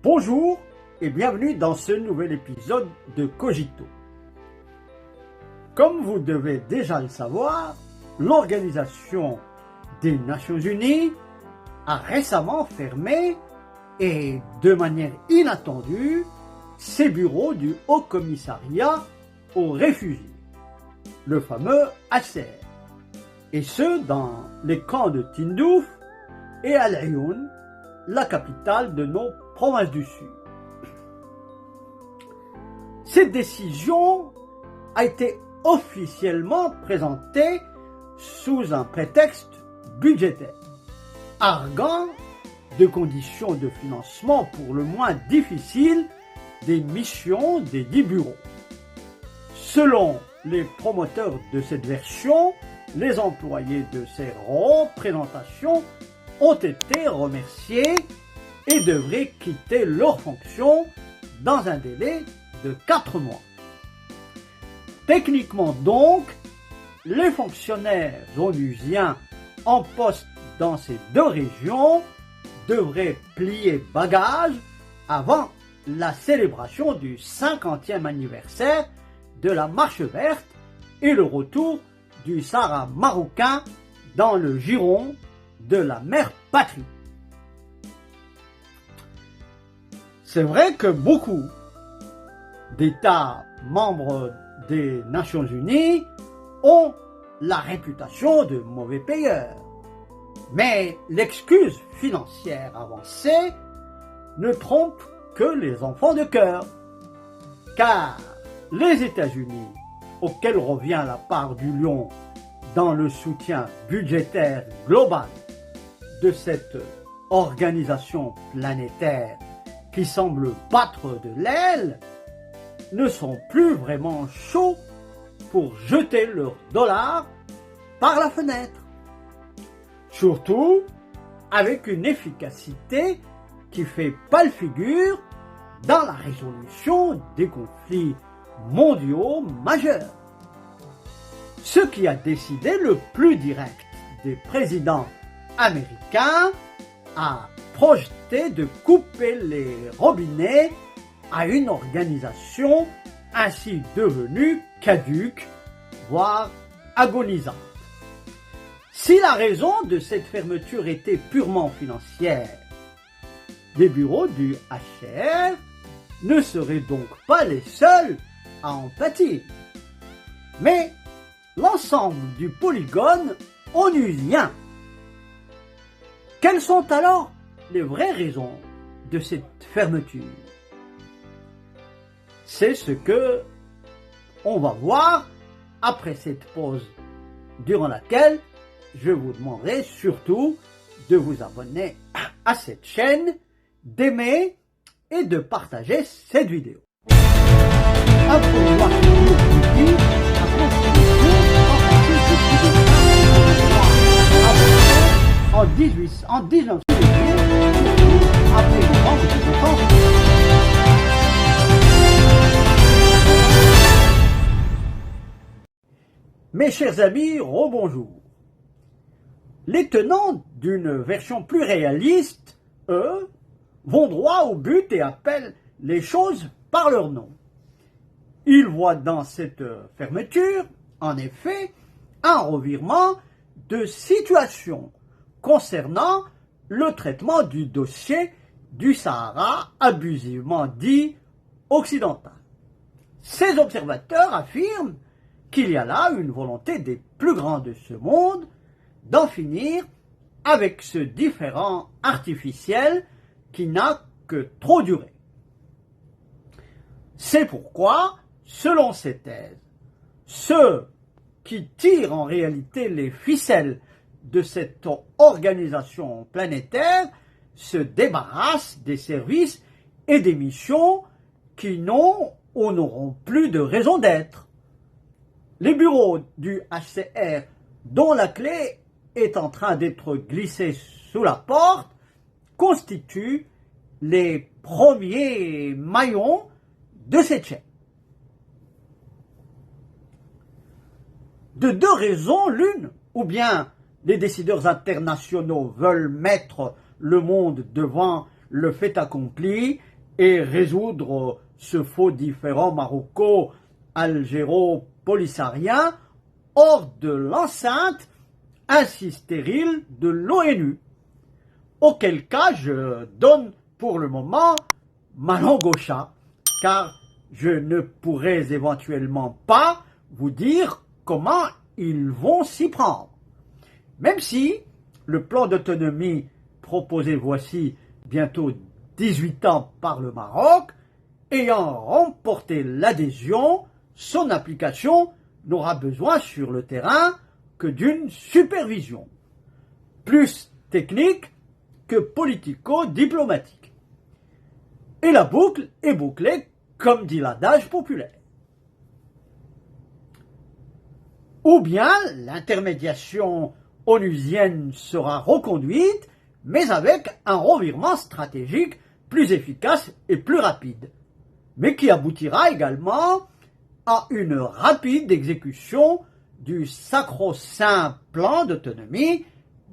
Bonjour et bienvenue dans ce nouvel épisode de Cogito. Comme vous devez déjà le savoir, l'Organisation des Nations Unies a récemment fermé et de manière inattendue ses bureaux du Haut Commissariat aux réfugiés, le fameux HCR, et ce dans les camps de Tindouf et Al Ayoun, la capitale de nos provinces du Sud. Cette décision a été officiellement présentée sous un prétexte budgétaire, arguant de conditions de financement pour le moins difficiles des missions des 10 bureaux. Selon les promoteurs de cette version, les employés de ces représentations ont été remerciés et devraient quitter leurs fonctions dans un délai de 4 mois. Techniquement donc, les fonctionnaires onusiens en poste dans ces deux régions devraient plier bagages avant la célébration du 50e anniversaire de la Marche verte et le retour du Sahara marocain dans le giron de la mère patrie. C'est vrai que beaucoup d'États membres des Nations Unies ont la réputation de mauvais payeurs. Mais l'excuse financière avancée ne trompe que les enfants de cœur. Car les États-Unis, auxquels revient la part du lion dans le soutien budgétaire global de cette organisation planétaire qui semble battre de l'aile, ne sont plus vraiment chauds pour jeter leurs dollars par la fenêtre. Surtout avec une efficacité qui fait pâle figure dans la résolution des conflits mondiaux majeurs. Ce qui a décidé le plus direct des présidents américains à projeter de couper les robinets à une organisation ainsi devenue caduque, voire agonisante. Si la raison de cette fermeture était purement financière, les bureaux du HCR ne seraient donc pas les seuls à en pâtir, mais l'ensemble du polygone onusien. Quelles sont alors les vraies raisons de cette fermeture? C'est ce que on va voir après cette pause, durant laquelle je vous demanderai surtout de vous abonner à cette chaîne, d'aimer et de partager cette vidéo. En 19 après le grand de Mes chers amis, rebonjour. Les tenants d'une version plus réaliste, eux, vont droit au but et appellent les choses par leur nom. Ils voient dans cette fermeture, en effet, un revirement de situation concernant le traitement du dossier du Sahara abusivement dit occidental. Ces observateurs affirment qu'il y a là une volonté des plus grands de ce monde d'en finir avec ce différend artificiel qui n'a que trop duré. C'est pourquoi, selon ces thèses, ceux qui tirent en réalité les ficelles de cette organisation planétaire se débarrassent des services et des missions qui n'ont ou n'auront plus de raison d'être. Les bureaux du HCR, dont la clé est en train d'être glissée sous la porte, constituent les premiers maillons de cette chaîne. De deux raisons l'une, ou bien les décideurs internationaux veulent mettre le monde devant le fait accompli et résoudre ce faux différend maroco-algéro-polissarien hors de l'enceinte ainsi stérile de l'ONU. Auquel cas je donne pour le moment ma langue au chat, car je ne pourrais éventuellement pas vous dire comment ils vont s'y prendre. Même si le plan d'autonomie proposé voici bientôt 18 ans par le Maroc, ayant remporté l'adhésion, son application n'aura besoin sur le terrain que d'une supervision, plus technique que politico-diplomatique. Et la boucle est bouclée, comme dit l'adage populaire. Ou bien l'intermédiation onusienne sera reconduite, mais avec un revirement stratégique plus efficace et plus rapide, mais qui aboutira également à une rapide exécution du sacro-saint plan d'autonomie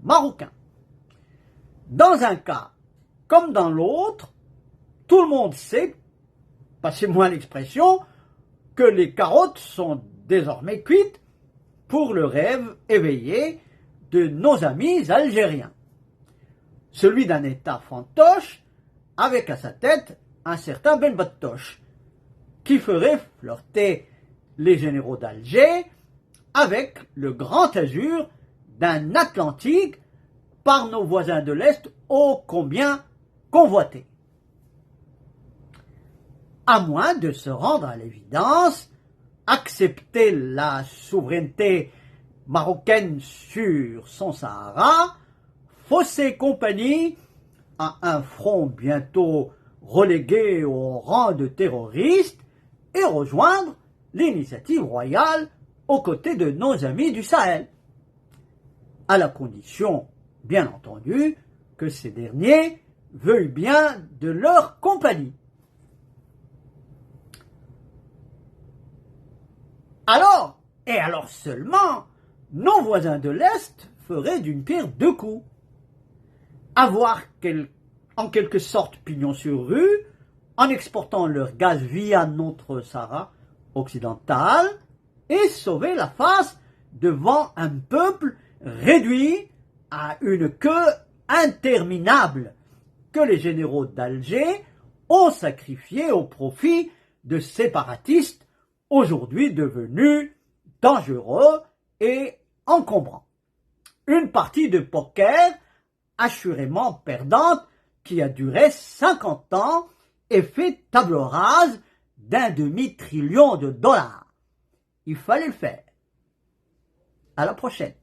marocain. Dans un cas comme dans l'autre, tout le monde sait, passez-moi l'expression, que les carottes sont désormais cuites pour le rêve éveillé de nos amis algériens. Celui d'un État fantoche avec à sa tête un certain Ben Battoche, qui ferait flirter les généraux d'Alger avec le grand azur d'un Atlantique par nos voisins de l'Est ô combien convoités. À moins de se rendre à l'évidence, accepter la souveraineté marocaine sur son Sahara, fausser compagnie à un front bientôt relégué au rang de terroriste et rejoindre l'initiative royale aux côtés de nos amis du Sahel, à la condition, bien entendu, que ces derniers veuillent bien de leur compagnie. Alors, et alors seulement, nos voisins de l'Est feraient d'une pierre deux coups. Avoir en quelque sorte pignon sur rue, en exportant leur gaz via notre Sahara occidental, et sauver la face devant un peuple réduit à une queue interminable que les généraux d'Alger ont sacrifié au profit de séparatistes aujourd'hui devenus dangereux et encombrants. Une partie de poker assurément perdante qui a duré 50 ans et fait table rase d'1 demi-trillion de dollars. Il fallait le faire. À la prochaine.